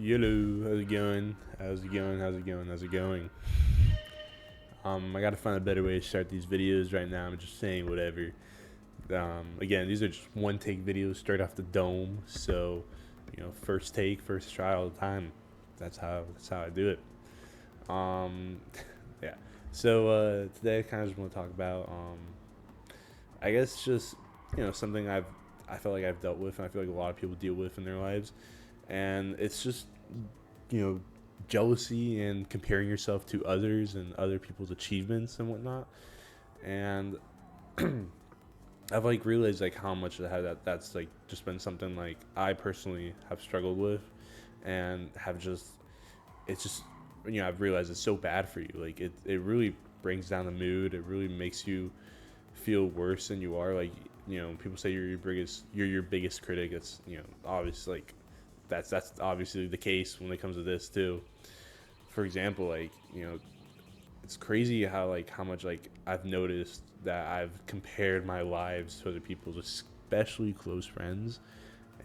Hello, how's it going? How's it going? How's it going? How's it going? I gotta find a better way to start these videos right now. I'm just saying whatever. Again, these are just one take videos straight off the dome. So, first take, first try all the time. That's how I do it. Um, yeah. So today I kind of just want to talk about, I guess just something I feel like I've dealt with, and I feel like a lot of people deal with in their lives, and it's just you know jealousy and comparing yourself to others and other people's achievements and whatnot. And I've like realized like how much that's like just been something like I personally have struggled with, and have just it's just I've realized it's so bad for you. Like it really brings down the mood. It really makes you feel worse than you are. Like people say you're your biggest critic. It's obviously like that's obviously the case when it comes to this too. For example, like it's crazy how much like I've noticed that I've compared my lives to other people's, especially close friends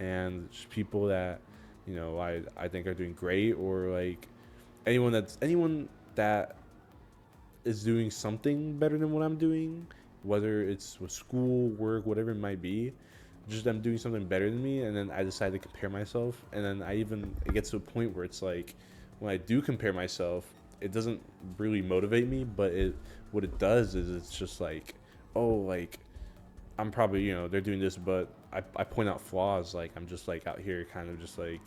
and just people that I think are doing great, or like anyone that is doing something better than what I'm doing, whether it's with school, work, whatever it might be. Just them doing something better than me, and then I decide to compare myself, and then it gets to a point where it's like when I do compare myself, it doesn't really motivate me, but it what it does is it's just like, oh, like I'm probably they're doing this, but I point out flaws, like I'm just like out here kind of just like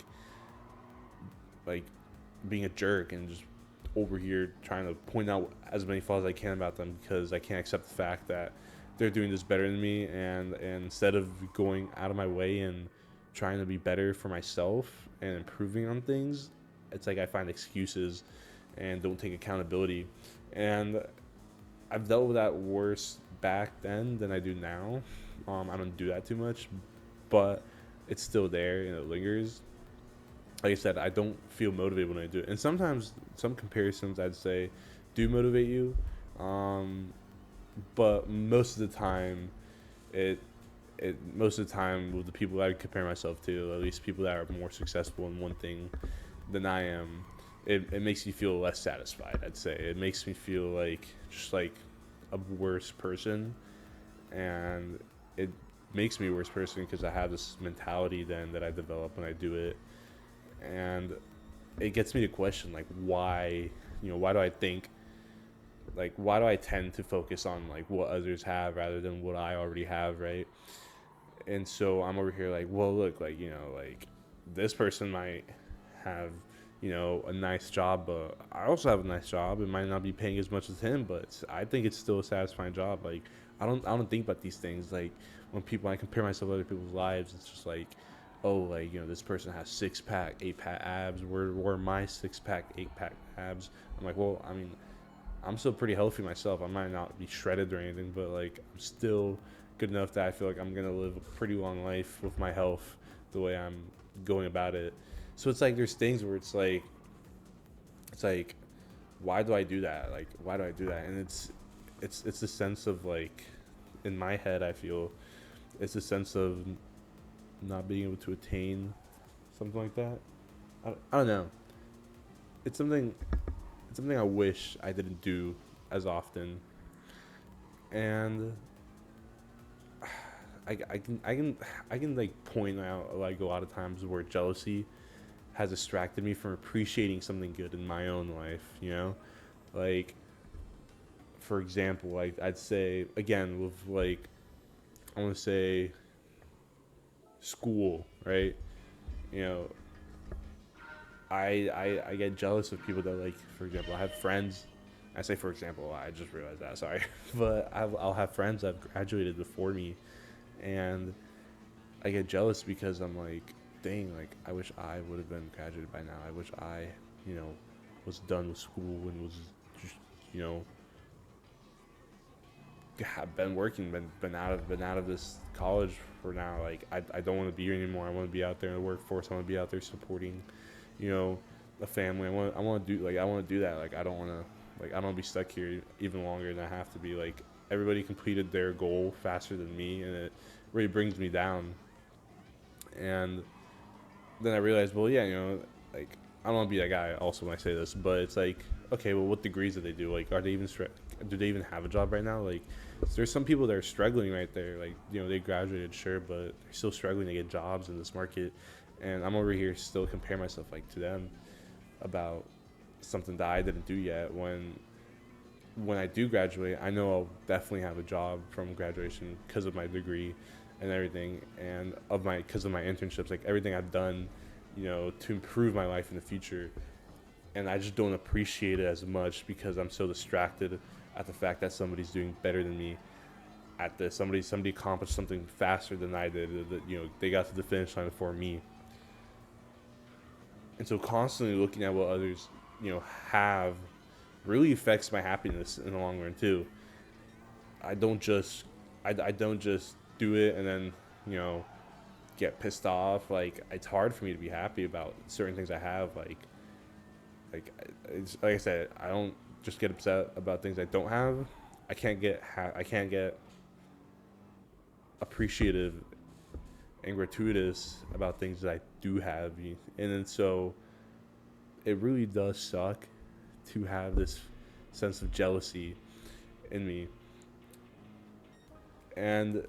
being a jerk and just over here trying to point out as many flaws as I can about them because I can't accept the fact that they're doing this better than me, and instead of going out of my way and trying to be better for myself and improving on things, it's like I find excuses and don't take accountability. And I've dealt with that worse back then than I do now. I don't do that too much, but it's still there and it lingers. Like I said, I don't feel motivated when I do it. And sometimes some comparisons I'd say do motivate you, um, but most of the time, it most of the time with the people I compare myself to, at least people that are more successful in one thing than I am, it makes me feel less satisfied. I'd say it makes me feel like just like a worse person, and it makes me a worse person because I have this mentality then that I develop when I do it, and it gets me to question like why do I think like why do I tend to focus on like what others have rather than what I already have, right? And so I'm over here like, well, look, like like this person might have a nice job, but I also have a nice job. It might not be paying as much as him, but I think it's still a satisfying job. Like I don't think about these things. Like when I compare myself to other people's lives, it's just like, oh, like this person has 6 pack, 8 pack abs. Where my 6 pack, 8 pack abs? I'm like, well, I mean, I'm still pretty healthy myself. I might not be shredded or anything, but like I'm still good enough that I feel like I'm gonna live a pretty long life with my health the way I'm going about it. So it's like there's things where it's like why do I do that? Like why do I do that? And it's the sense of like in my head I feel it's a sense of not being able to attain something like that. I don't know. It's something it's something I wish I didn't do as often, and I can like point out like a lot of times where jealousy has distracted me from appreciating something good in my own life. Like for example, like I'd say again with like I want to say school, right? You know, I get jealous of people that like, for example, I have friends. I say for example, I just realized that. Sorry, but I'll have friends that have graduated before me, and I get jealous because I'm like, dang, like I wish I would have been graduated by now. I wish I, you know, was done with school and was just, you know, have been working, been out of this college for now. Like I don't want to be here anymore. I want to be out there in the workforce. I want to be out there supporting, you know, a family. I want to do that. Like I don't want to I don't want to be stuck here even longer than I have to be. Like everybody completed their goal faster than me, and it really brings me down. And then I realized, well, yeah, like I don't want to be that guy also when I say this, but it's like, okay, well, what degrees do they do? Like, are they even do they even have a job right now? Like, there's some people that are struggling right there. Like, they graduated, sure, but they're still struggling to get jobs in this market. And I'm over here still comparing myself like to them about something that I didn't do yet. When I do graduate, I know I'll definitely have a job from graduation because of my degree and everything, and because of my internships, like everything I've done, to improve my life in the future. And I just don't appreciate it as much because I'm so distracted at the fact that somebody's doing better than me at this. Somebody accomplished something faster than I did. That they got to the finish line before me. And so constantly looking at what others, have really affects my happiness in the long run too. I don't just I don't just do it and then, get pissed off. Like, it's hard for me to be happy about certain things I have. It's like I said, I don't just get upset about things I don't have. I can't get appreciative and gratuitous about things that I do have. And then so it really does suck to have this sense of jealousy in me. And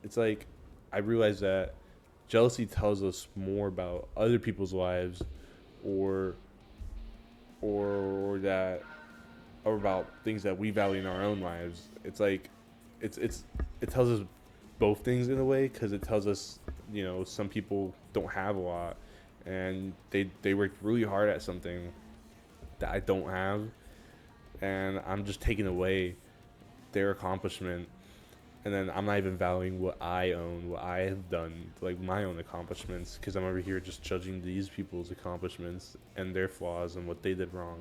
it's like, I realize that jealousy tells us more about other people's lives, or that, or about things that we value in our own lives. It's like, it tells us both things in a way, because it tells us, some people don't have a lot, and they worked really hard at something that I don't have, and I'm just taking away their accomplishment. And then I'm not even valuing what I own, what I have done, like my own accomplishments, because I'm over here just judging these people's accomplishments and their flaws and what they did wrong.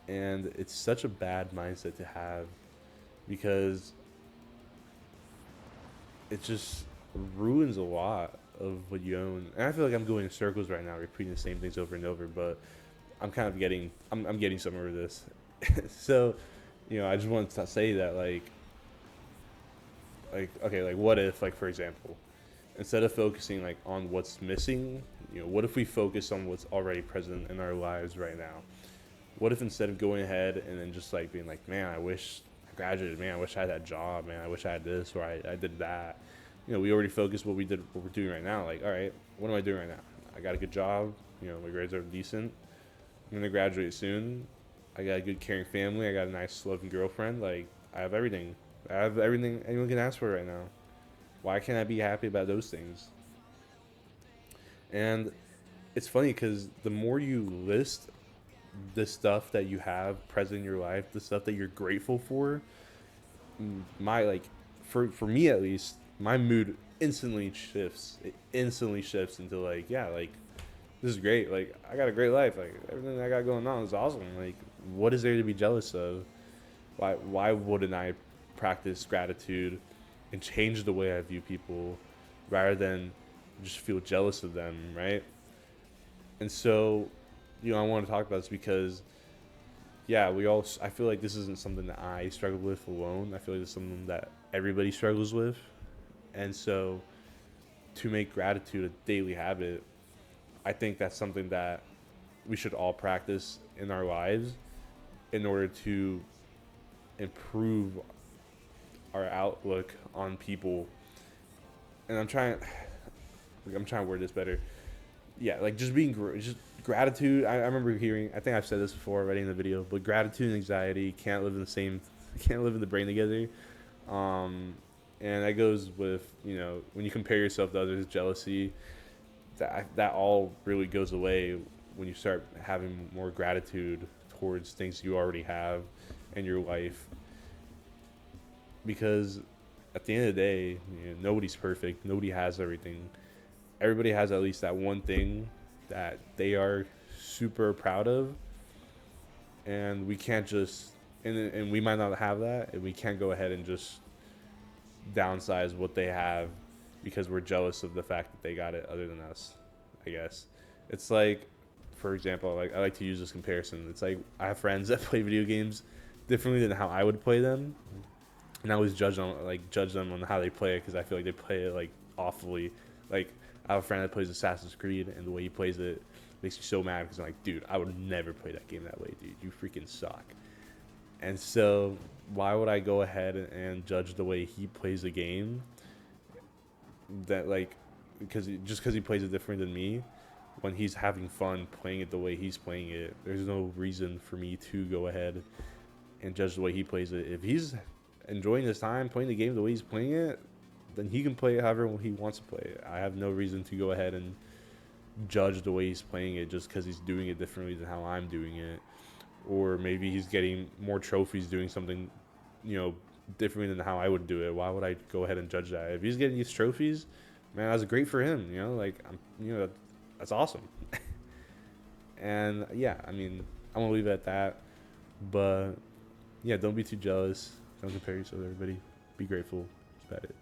And it's such a bad mindset to have, because it just ruins a lot of what you own. And I feel like I'm going in circles right now, repeating the same things over and over, but I'm kind of I'm getting somewhere with this. So, I just wanted to say that, okay, like, what if, like, for example, instead of focusing like on what's missing, what if we focus on what's already present in our lives right now? What if instead of going ahead and then just like being like, man, I wish I graduated, man, I wish I had that job, man, I wish I had this, or I did that, we already focused what we're doing right now. Like, all right, what am I doing right now? I got a good job, my grades are decent, I'm gonna graduate soon, I got a good caring family, I got a nice loving girlfriend, like, I have everything anyone can ask for right now. Why can't I be happy about those things? And it's funny because the more you list the stuff that you have present in your life, the stuff that you're grateful for, my, like, for me at least, my mood instantly shifts. It instantly shifts into like, yeah, like, this is great. Like, I got a great life. Like, everything I got going on is awesome. Like, what is there to be jealous of? Why wouldn't I practice gratitude and change the way I view people rather than just feel jealous of them, right? And so, I want to talk about this because, yeah, I feel like this isn't something that I struggle with alone. I feel like it's something that everybody struggles with. And so, to make gratitude a daily habit, I think that's something that we should all practice in our lives in order to improve our outlook on people. And I'm trying to word this better. Yeah, like, just just gratitude. I remember hearing, I think I've said this before already in the video, but gratitude and anxiety can't live in the brain together. And that goes with, when you compare yourself to others, jealousy, that all really goes away when you start having more gratitude towards things you already have in your life. Because at the end of the day, nobody's perfect. Nobody has everything. Everybody has at least that one thing that they are super proud of. And we can't just, and we might not have that, and we can't go ahead and just downsize what they have because we're jealous of the fact that they got it other than us, I guess. It's like, for example, like, I like to use this comparison. It's like, I have friends that play video games differently than how I would play them. And I always judge them on how they play it because I feel like they play it like awfully. Like, I have a friend that plays Assassin's Creed, and the way he plays it makes me so mad because I'm like, dude, I would never play that game that way, dude. You freaking suck. And so, why would I go ahead and judge the way he plays the game? That like, because he plays it different than me, when he's having fun playing it the way he's playing it, there's no reason for me to go ahead and judge the way he plays it. If he's enjoying his time playing the game the way he's playing it, then he can play it however he wants to play it. I have no reason to go ahead and judge the way he's playing it just because he's doing it differently than how I'm doing it. Or maybe he's getting more trophies doing something, differently than how I would do it. Why would I go ahead and judge that? If he's getting these trophies, man, that's great for him. That's awesome. And yeah, I mean, I'm gonna leave it at that. But yeah, don't be too jealous. Don't compare yourself to everybody. Be grateful. That's about it.